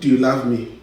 Do you love me?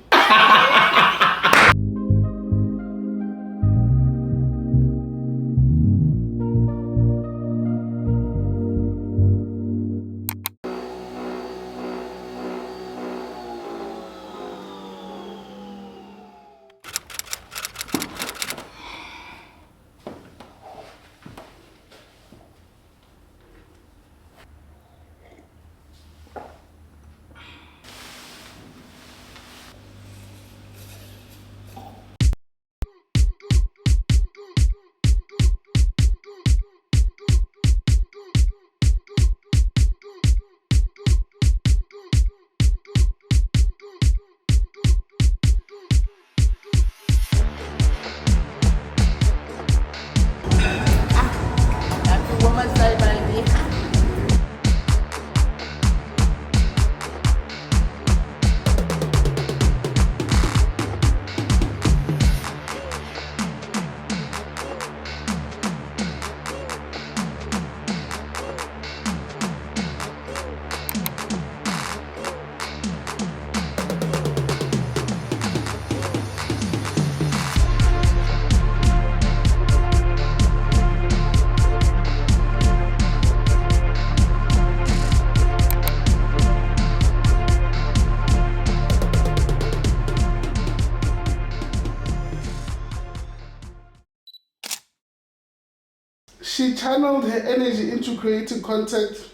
She channeled her energy into creating content.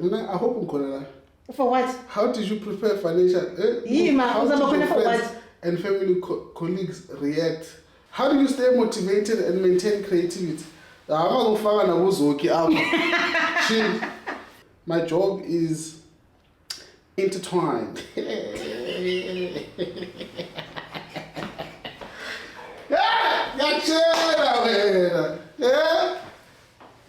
I hope I'm correct. For what? How did you prepare financial? How did your friends and family colleagues react? How do you stay motivated and maintain creativity? My job is intertwined.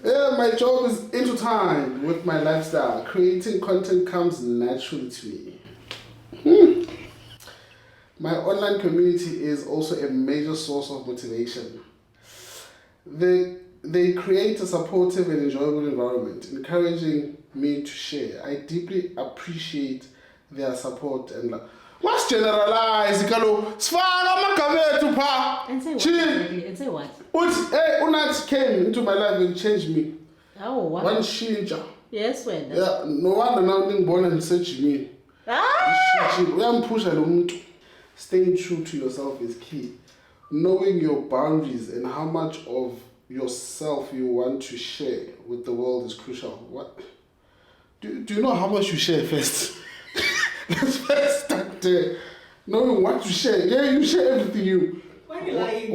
Yeah, my job is intertwined with my lifestyle. Creating content comes naturally to me. My online community is also a major source of motivation. They create a supportive and enjoyable environment, encouraging me to share. I deeply appreciate their support and love. What's generalized? And say what? Unat came into my life and changed me. Oh, what? One changer. Yes, when? Yeah, no wonder now being born and search me. Staying true to yourself is key. Knowing your boundaries and how much of yourself you want to share with the world is crucial. What? Do you know how much you share first? Let's first start there. Knowing what to share. Yeah, you share everything you. Why are you lying?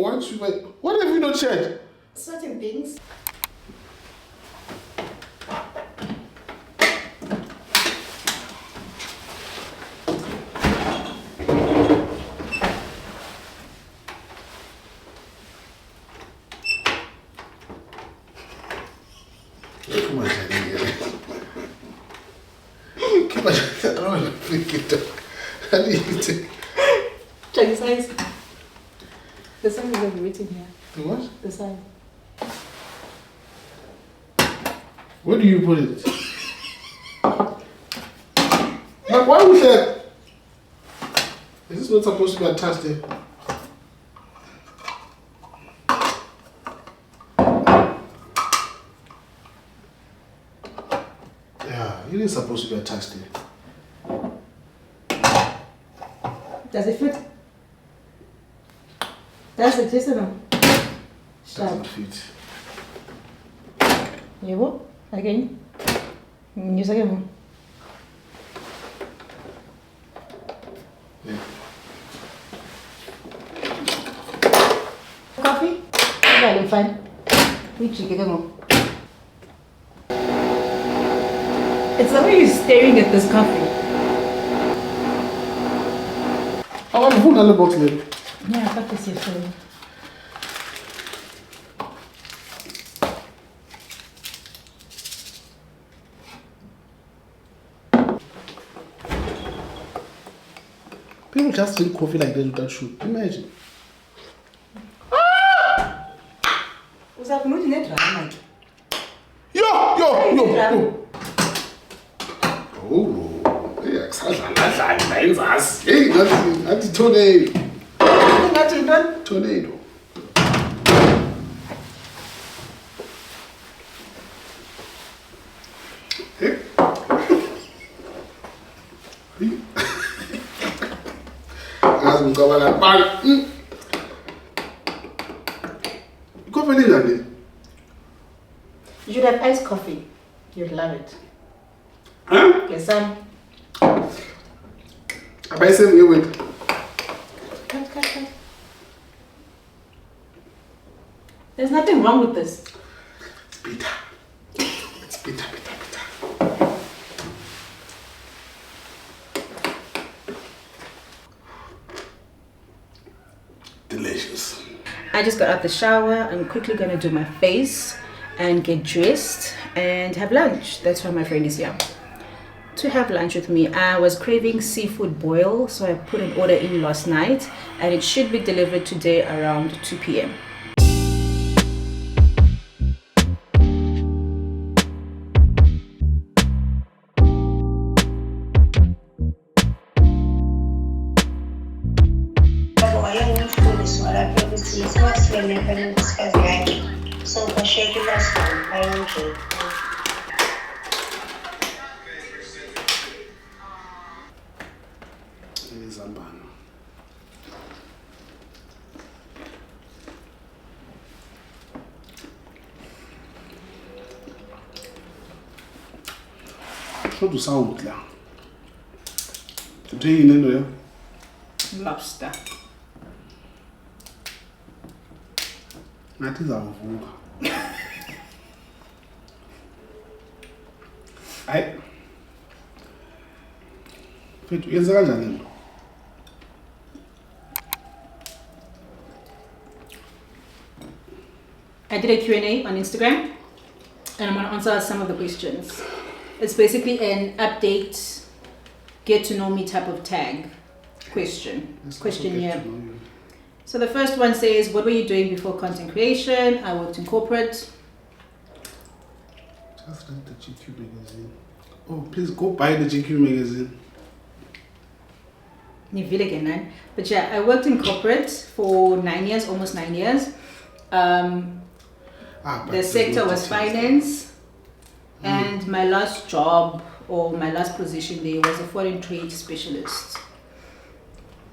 What have you not shared? Certain things. Come on, come on, I don't want to freak it up. How do you take? Check the size. The size is written here. The what? The size. Where do you put it? Like, why would that? Is this not supposed to be attached there? Yeah, it is supposed to be attached there. Does it fit? Does it fit or no? Doesn't fit. Yabo? Again? Use again. Yeah. Coffee? Very fine. Which you get more? It's the way you're staring at this coffee. I want to put another box later. Yeah, I got this here for you. People just drink coffee like that without sugar. Imagine. Yo! Oh, yeah. Hey, that's tornado. Tornado. Hey. You should have iced coffee. You'd love it. Huh? Yes, I say we went. Cut. There's nothing wrong with this. It's bitter. It's bitter. Delicious. I just got out the shower. I'm quickly gonna do my face and get dressed and have lunch. That's why my friend is here to have lunch with me. I was craving seafood boil, so I put an order in last night and it should be delivered today around 2 p.m. So the schedule is fine. What do sound like? Today in India. Lobster. That is our food. I. But you are I did a Q&A on Instagram and I'm going to answer some of the questions. It's basically an update, get to know me type of tag questionnaire. So the first one says, what were you doing before content creation? I worked in corporate. Just read the GQ magazine. Oh, please go buy the GQ magazine. But yeah, I worked in corporate for 9 years, almost 9 years. The sector was finance, and my last job or my last position there was a foreign trade specialist.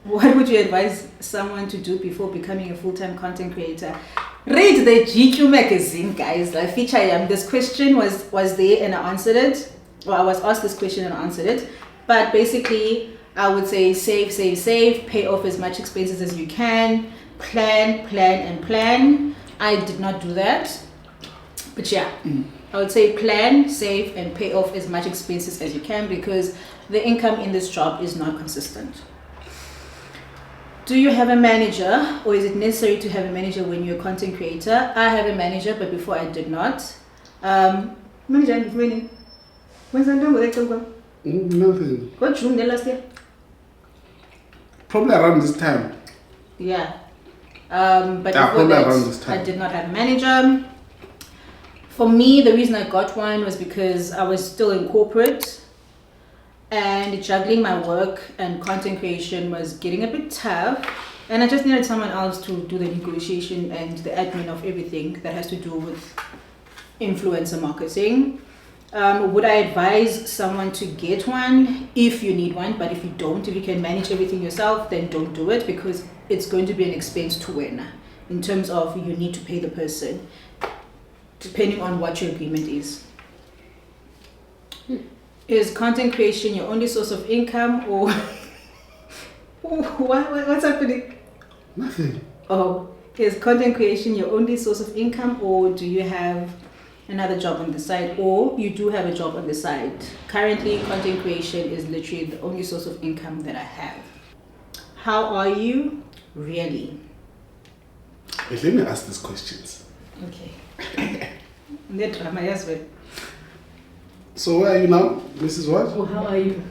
What would you advise someone to do before becoming a full-time content creator? Read the GQ magazine, guys. I feature this question was there and I answered it. Well, I was asked this question and I answered it. But basically, I would say save, pay off as much expenses as you can, plan. I did not do that. But yeah, I would say plan, save, and pay off as much expenses as you can because the income in this job is not consistent. Do you have a manager or is it necessary to have a manager when you're a content creator? I have a manager, but before I did not. Manager, when's that done? Nothing. What June last year? Probably around this time. Yeah. But before that, I did not have a manager. For me, the reason I got one was because I was still in corporate and juggling my work and content creation was getting a bit tough. And I just needed someone else to do the negotiation and the admin of everything that has to do with influencer marketing. Would I advise someone to get one if you need one? But if you don't, if you can manage everything yourself, then don't do it because it's going to be an expense to win in terms of you need to pay the person depending on what your agreement is. Is content creation your only source of income or what's happening? Nothing. Oh, is content creation your only source of income or do you have another job on the side or you do have a job on the side? Currently, content creation is literally the only source of income that I have. How are you really? Wait, let me ask these questions. Okay. Drama as well. So where are you now? Mrs. What? Oh, how are you?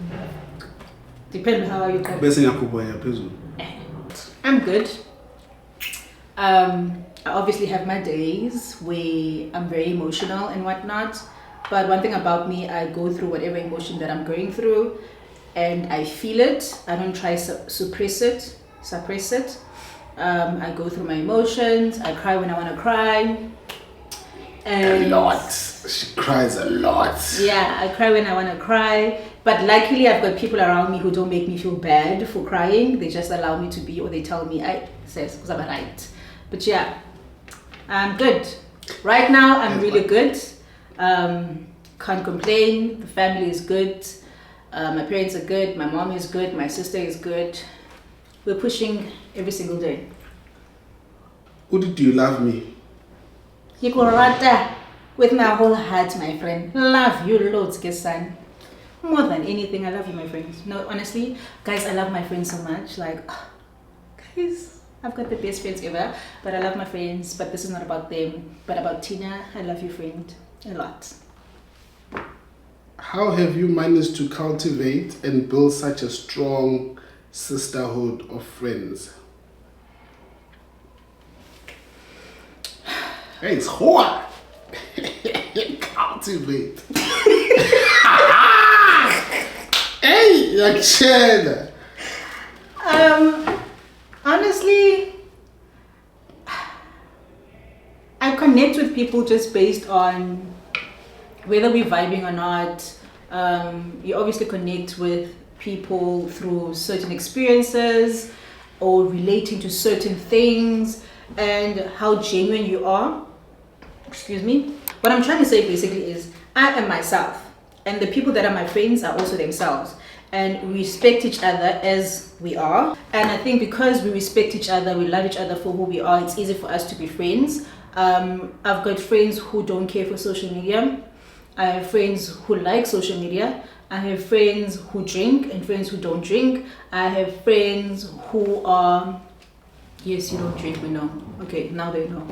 Depends how are you. I'm good. I obviously have my days where I'm very emotional and whatnot. But one thing about me, I go through whatever emotion that I'm going through. and I feel it. I don't try suppress it. I go through my emotions. I cry when I want to cry. And a lot. She cries a lot. Yeah, I cry when I want to cry. But luckily, I've got people around me who don't make me feel bad for crying. They just allow me to be, or they tell me, I says, because I'm right. But yeah, I'm good. Right now, I'm really good. Can't complain. The family is good. My parents are good. My mom is good. My sister is good. We're pushing every single day. Udi, do you love me? Yikorata, with my whole heart, my friend. Love you loads, Kesan. More than anything, I love you, my friends. No, honestly, guys, I love my friends so much. Like, guys, I've got the best friends ever. But I love my friends. But this is not about them, but about Tina. I love you, friend, a lot. How have you managed to cultivate and build such a strong sisterhood of friends? Hey, it's hard. Cultivate. Hey, like share. Honestly, I connect with people just based on whether we're vibing or not. You obviously connect with people through certain experiences or relating to certain things and how genuine you are. Excuse me. What I'm trying to say basically is I am myself and the people that are my friends are also themselves, and we respect each other as we are. And I think because we respect each other, we love each other for who we are, it's easy for us to be friends. I've got friends who don't care for social media. I have friends who like social media. I have friends who drink and friends who don't drink. I have friends who are, yes, you don't drink, we know. Okay, now they know.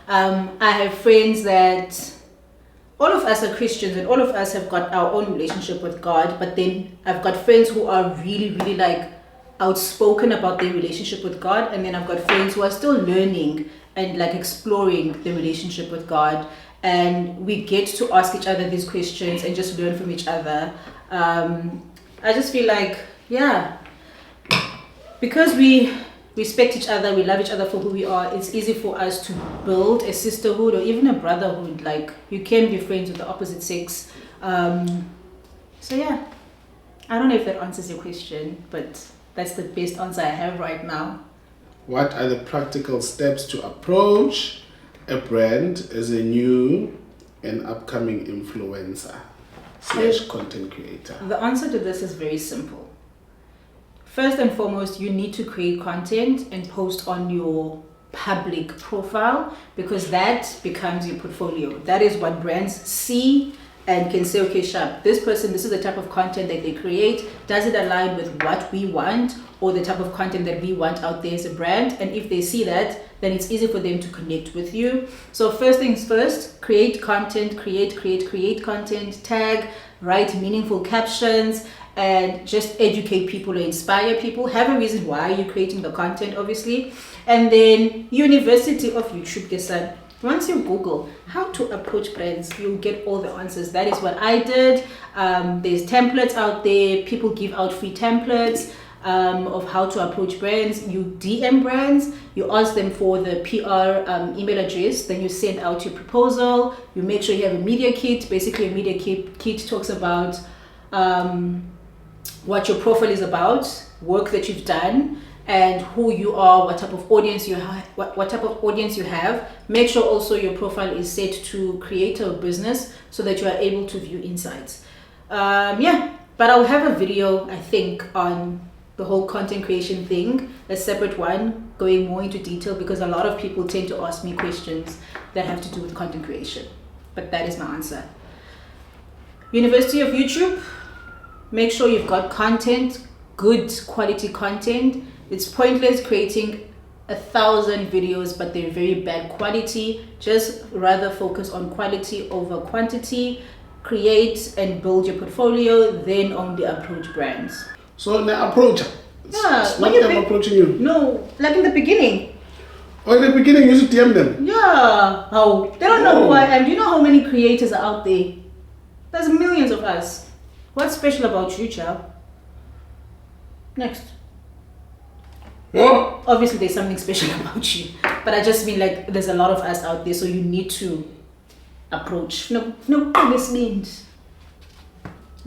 I have friends that, all of us are Christians and all of us have got our own relationship with God, but then I've got friends who are really, really like outspoken about their relationship with God, and then I've got friends who are still learning and like exploring the relationship with God. And we get to ask each other these questions and just learn from each other. I just feel like, yeah, because we respect each other, we love each other for who we are, it's easy for us to build a sisterhood or even a brotherhood. Like, you can be friends with the opposite sex. So yeah, I don't know if that answers your question, but that's the best answer I have right now. What are the practical steps to approach a brand as a new and upcoming influencer / content creator? The answer to this is very simple. First and foremost, you need to create content and post on your public profile, because that becomes your portfolio. That is what brands see and can say, okay, sharp, this person, this is the type of content that they create. Does it align with what we want or the type of content that we want out there as a brand? And if they see that, then it's easy for them to connect with you. So first things first, create content, create content, tag, write meaningful captions, and just educate people or inspire people. Have a reason why you're creating the content, obviously. And then University of YouTube, Gesan. Once you Google how to approach brands, you'll get all the answers. That is what I did. There's templates out there. People give out free templates of how to approach brands. You DM brands, you ask them for the PR email address, then you send out your proposal. You make sure you have a media kit. Basically, a media kit talks about what your profile is about, work that you've done, and who you are, what type of audience you have, what type of audience you have. Make sure also your profile is set to creator business so that you are able to view insights. Yeah, but I'll have a video, I think, on the whole content creation thing, a separate one, going more into detail, because a lot of people tend to ask me questions that have to do with content creation. But that is my answer. University of YouTube, make sure you've got content, good quality content. It's pointless creating 1,000 videos but they're very bad quality. Just rather focus on quality over quantity. Create and build your portfolio, then only approach brands. So the approach, yeah, it's not them approaching you. No, like in the beginning. Oh, in the beginning you should DM them. Yeah, how they don't know who I am. Do you know how many creators are out there? There's millions of us. What's special about you, child? Next. What? Obviously, there's something special about you, but I just mean like there's a lot of us out there, so you need to approach. No, this means.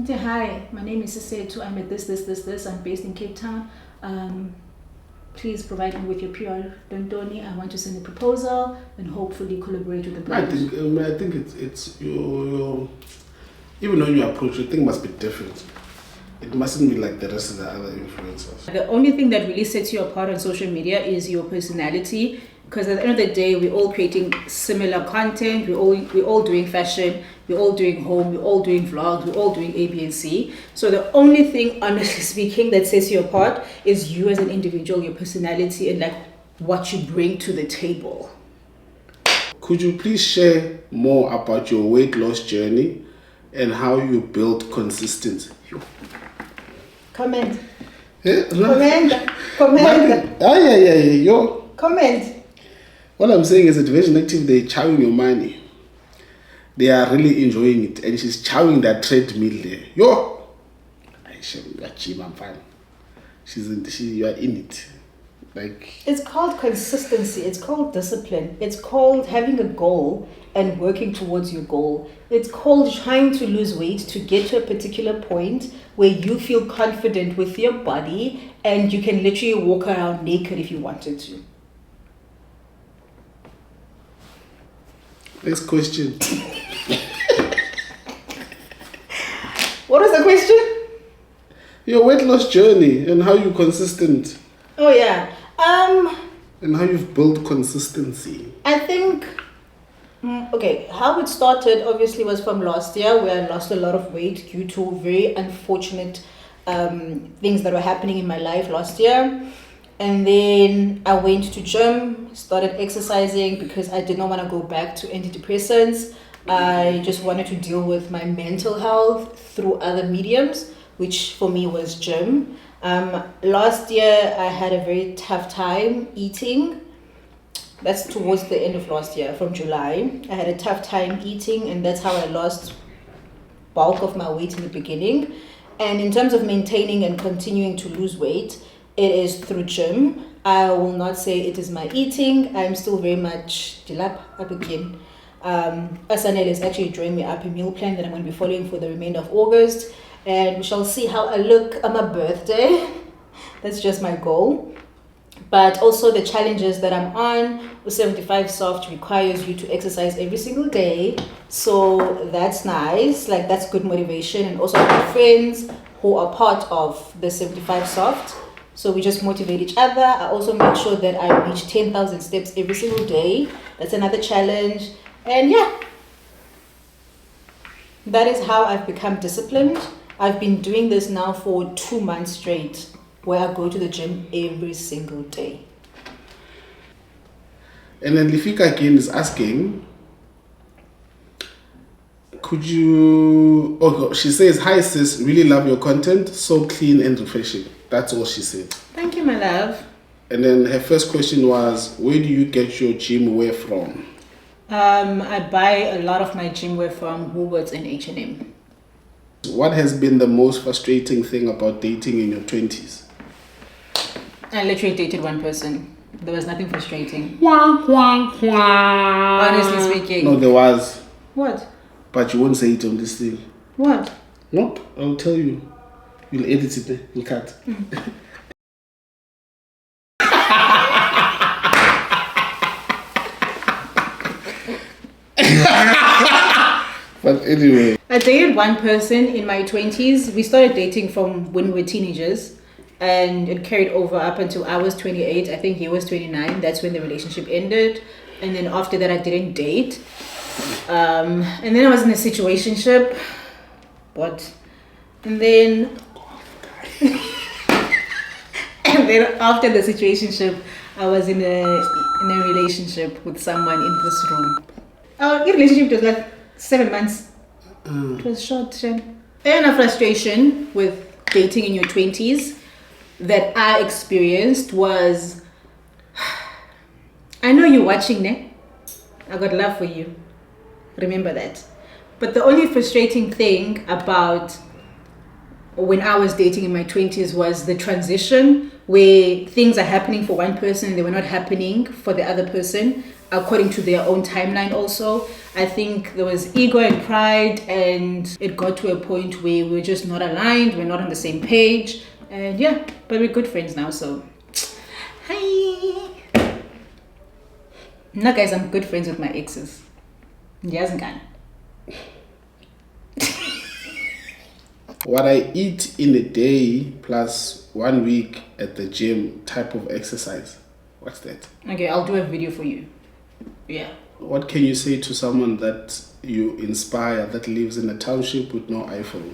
Say, hi, my name is Sesethu. I'm at this. I'm based in Cape Town. Please provide me with your PR. Dondoni. I want to send a proposal and hopefully collaborate with the brand. I think it's your even when you approach, your thing must be different. It mustn't be like the rest of the other influencers. The only thing that really sets you apart on social media is your personality. Because at the end of the day, we're all creating similar content. We're all doing fashion. We're all doing home. We're all doing vlogs. We're all doing A, B, and C. So the only thing, honestly speaking, that sets you apart is you as an individual, your personality, and like what you bring to the table. Could you please share more about your weight loss journey and how you built consistency? Comment. Yeah, Comment. Yo. Comment. What I'm saying is that Vision Active, they're chowing your money. They are really enjoying it. And she's chowing that treadmill there. Yo! I'm fine. You are in it. Like, it's called consistency. It's called discipline. It's called having a goal and working towards your goal. It's called trying to lose weight to get to a particular point where you feel confident with your body and you can literally walk around naked if you wanted to. Next question. What was the question? Your weight loss journey and how you're consistent. Oh yeah. And how you've built consistency. I think okay, how it started obviously was from last year where I lost a lot of weight due to very unfortunate things that were happening in my life last year. And then I went to gym, started exercising because I did not want to go back to antidepressants. I just wanted to deal with my mental health through other mediums, which for me was gym. Last year I had a very tough time eating. That's towards the end of last year, from July. I had a tough time eating, and that's how I lost bulk of my weight in the beginning. And in terms of maintaining and continuing to lose weight, it is through gym. I will not say it is my eating. I'm still very much dilap up again. Asanel is actually drawing me up a meal plan that I'm going to be following for the remainder of August. And we shall see how I look on my birthday. That's just my goal. But also the challenges that I'm on with 75 Soft requires you to exercise every single day. So that's nice. Like, that's good motivation. And also I have friends who are part of the 75 Soft. So we just motivate each other. I also make sure that I reach 10,000 steps every single day. That's another challenge. And yeah, that is how I've become disciplined. I've been doing this now for 2 months straight, where I go to the gym every single day. And then Lifika again is asking, could you... Oh, she says, hi sis, really love your content, so clean and refreshing. That's all she said. Thank you, my love. And then her first question was, where do you get your gym wear from? I buy a lot of my gym wear from Woolworths and H&M. What has been the most frustrating thing about dating in your 20s? I literally dated one person. There was nothing frustrating. Wah, wah, wah. Honestly speaking. No, there was. What? But you won't say it on this thing. What? Nope, I'll tell you. You'll edit it, you'll cut. But anyway. I dated one person in my 20s. We started dating from when we were teenagers. And it carried over up until I was 28. I think he was 29. That's when the relationship ended. And then after that, I didn't date. And then I was in a situationship. And then after the situationship, I was in a relationship with someone in this room. Our relationship was like 7 months. It was short. And a frustration with dating in your 20s that I experienced was, I know you're watching, ne? I got love for you. Remember that. But the only frustrating thing about when I was dating in my 20s was the transition where things are happening for one person and they were not happening for the other person according to their own timeline also. I think there was ego and pride, and it got to a point where we were just not aligned, we're not on the same page, and yeah, but we're good friends now, so hi. No guys, I'm good friends with my exes. Yes, can. What I eat in a day plus 1 week at the gym type of exercise. What's that? Okay, I'll do a video for you. Yeah. What can you say to someone that you inspire that lives in a township with no iPhone?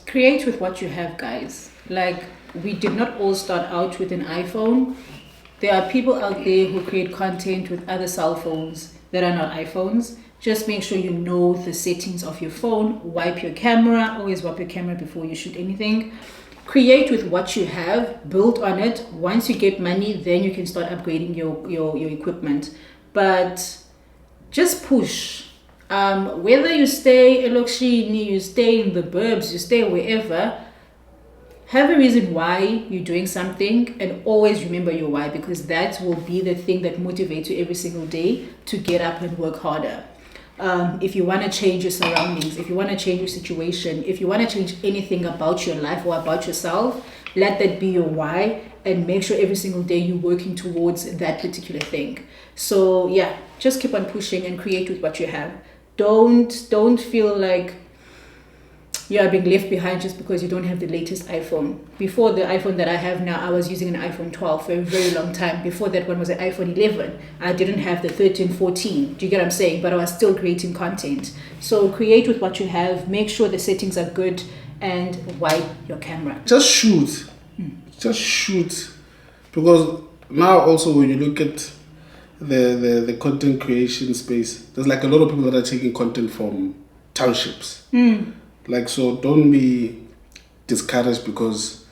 Create with what you have, guys. Like, we did not all start out with an iPhone. There are people out there who create content with other cell phones that are not iPhones. Just make sure you know the settings of your phone. Wipe your camera. Always wipe your camera before you shoot anything. Create with what you have. Build on it. Once you get money, then you can start upgrading your equipment. But just push. Whether you stay in Lokshini, you stay in the burbs, you stay wherever, have a reason why you're doing something, and always remember your why, because that will be the thing that motivates you every single day to get up and work harder. If you want to change your surroundings, if you want to change your situation, if you want to change anything about your life or about yourself, let that be your why, and make sure every single day you're working towards that particular thing. So yeah, just keep on pushing and create with what you have. Don't feel like you are being left behind just because you don't have the latest iPhone. Before the iPhone that I have now, I was using an iPhone 12 for a very long time. Before that one was an iPhone 11. I didn't have the 13, 14. Do you get what I'm saying? But I was still creating content. So create with what you have. Make sure the settings are good, and wipe your camera. Just shoot. Just shoot. Because now also when you look at the content creation space, there's like a lot of people that are taking content from townships. Like, so don't be discouraged because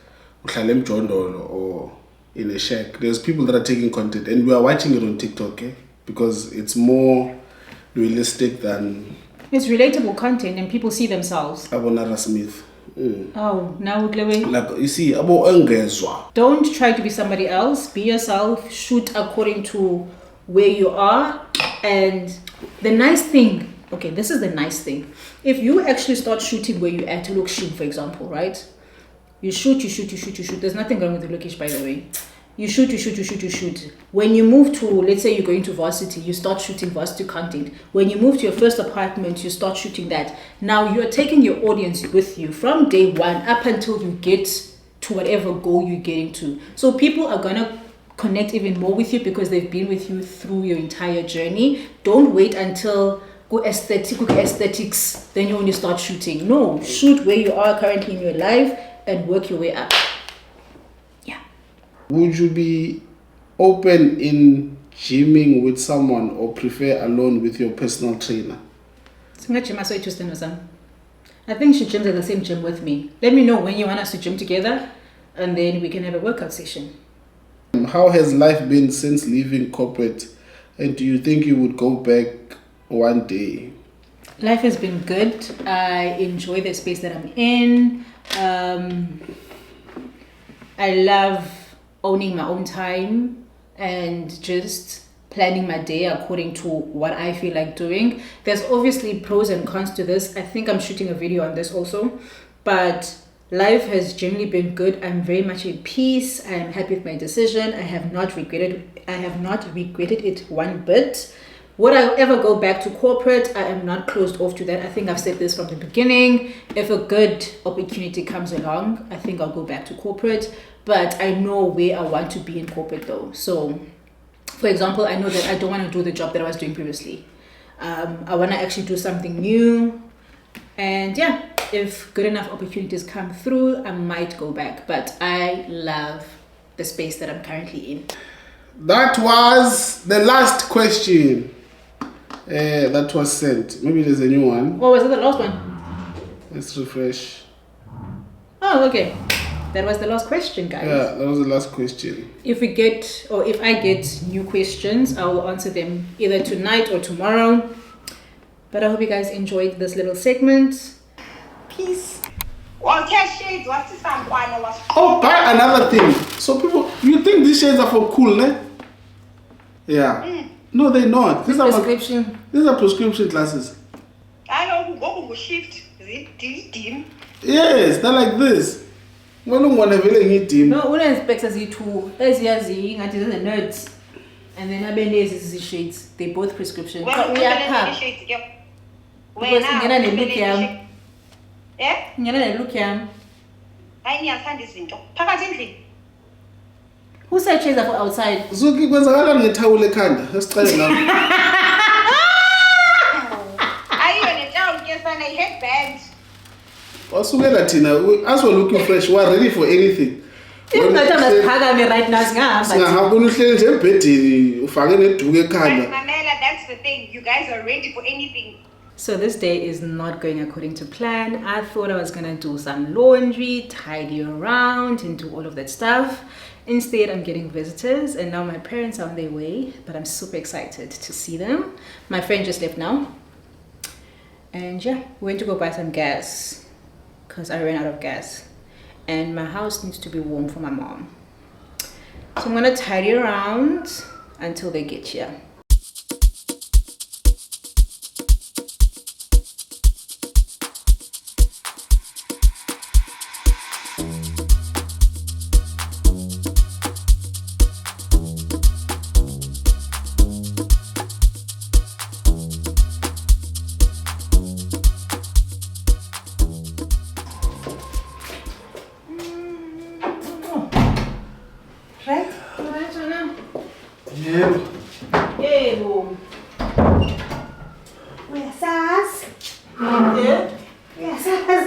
or in a shack. There's people that are taking content, and we are watching it on TikTok, because it's more realistic than... It's relatable content and people see themselves. Abonara Smith. Oh, now like, you see, don't try to be somebody else. Be yourself. Shoot according to where you are. And the nice thing, okay, this is the nice thing. If you actually start shooting where you're at, look, shoot, for example, right? You shoot. There's nothing wrong with the location, by the way. You shoot. When you move to, let's say you're going to varsity, you start shooting varsity content. When you move to your first apartment, you start shooting that. Now you're taking your audience with you from day one up until you get to whatever goal you're getting to. So people are going to connect even more with you because they've been with you through your entire journey. Don't wait until aesthetics, then you only start shooting. No, shoot where you are currently in your life and work your way up. Yeah. Would you be open in gymming with someone or prefer alone with your personal trainer? I think she gyms at the same gym with me. Let me know when you want us to gym together, and then we can have a workout session. How has life been since leaving corporate, and do you think you would go back one day? Life has been good. I enjoy the space that I'm in. I love owning my own time and just planning my day according to what I feel like doing. There's obviously pros and cons to this. I think I'm shooting a video on this also, but life has generally been good. I'm very much at peace. I am happy with my decision. I have not regretted it one bit. Would I ever go back to corporate? I am not closed off to that. I think I've said this from the beginning. If a good opportunity comes along, I think I'll go back to corporate. But I know where I want to be in corporate though. So, for example, I know that I don't want to do the job that I was doing previously. I want to actually do something new. And yeah, if good enough opportunities come through, I might go back. But I love the space that I'm currently in. That was the last question. That was sent. Maybe there's a new one. Oh, was it the last one? Let's refresh. Oh, okay. That was the last question, guys. Yeah, that was the last question. If I get new questions, I will answer them either tonight or tomorrow. But I hope you guys enjoyed this little segment. Peace. Oh, buy another thing. So people, you think these shades are for cool, ne? Yeah. No, they're not. These are prescription. These are prescription glasses. I don't go shift. Dim. Yes, they're like this. No, when I expect as you two, as you are the nerds, and then I is shades. They both prescription. Well, we are pub. Because look yam. Yeah? Look yam. I need a Who said shades are for outside? Zuki kwenzakala ngethawule ekhanda. Lesicela nawe. I headband. Wasukela thina as we're looking fresh, we're ready for anything. If not I'm right now singahamba uhleli nje ebhedini ufake neduku ekhanda. Mamela, that's the thing. You guys are ready for anything. So this day is not going according to plan. I thought I was gonna do some laundry, tidy around, and do all of that stuff. Instead, I'm getting visitors, and now my parents are on their way, but I'm super excited to see them. My friend just left now. And yeah, we went to go buy some gas because I ran out of gas. And my house needs to be warm for my mom. So I'm gonna tidy around until they get here. Right? Yabo. Uyasas? Yeah? Uyasas?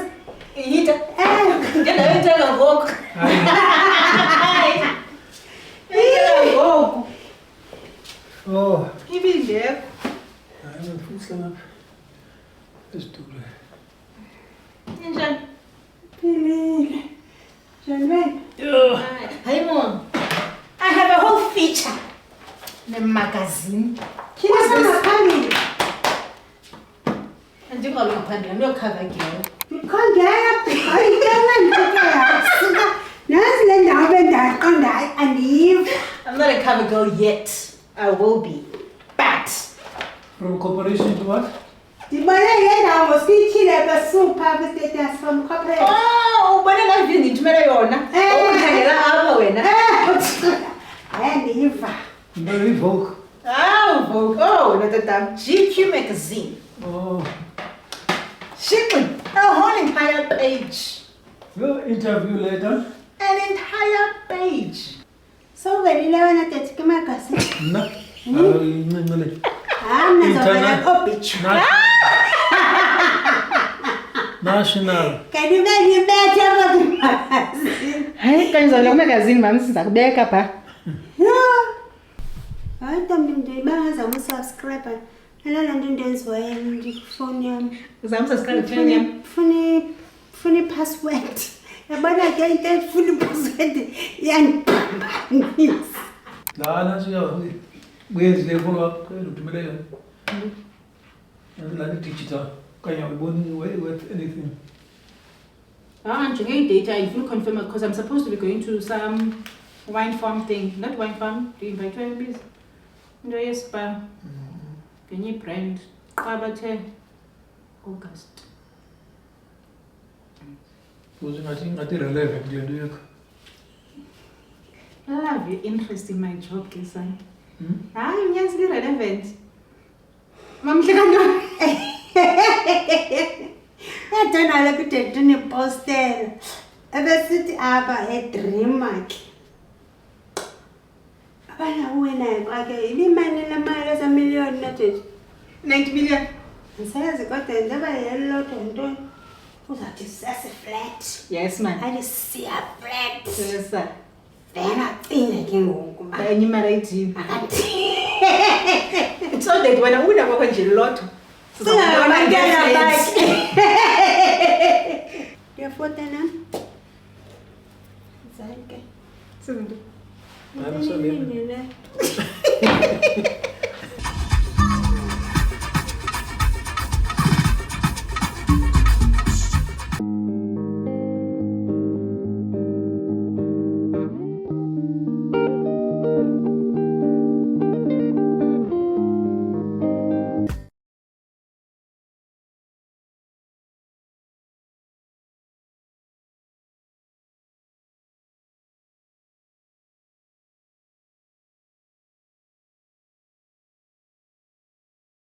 Ngiyita. Ngiyita ngoku. Ngiyita ngoku. Oh. Ibindeko. Hayi mfutla lapha. Esitule. Njani? Philile. Njani? Hi mom. I have a whole feature. The magazine. What's this? And you got ngaphandle. I'm your cover girl. Because I'm not a cover girl yet. I will be. But From corporation to what? oh, when I live in Yona. Oh, Very Vogue. oh, not the damn GQ magazine. Oh. Shipment, a whole entire page. Your interview later? An entire page. So very low and I take my cousin. No. I'm not a bitch. National. Can you make me better? Hey, can you magazine, ma'am? Since I back up. I don't do my subscriber. I don't do this way and the phone. I'm subscribing. Funny password. But I can't get funny password. Yan. Lana siya. Wednesday follow up. Tumele yan. Lani digital. Kaya iboni with anything. I'm checking data. If you confirm, because I'm supposed to be going to some wine farm thing. Not wine farm. Do you invite me? No, yes, but can you brand? How about August? Was not relevant. You do. I love your interest in my job, Kisan. I'm just relevant. Mom, I don't know look at the poster. Ever sit up a dream mark. When I any man in a mile is a million, not it. 90 million. And says got a never a lot and don't. Who's that? Is a flat? Yes, man. I just see a flat. Yes, sir. Then I think I can go. And you married you. I can't. It's all that when I would have opened a lot. So I get back. Your photo now? Is that okay? I'm sorry.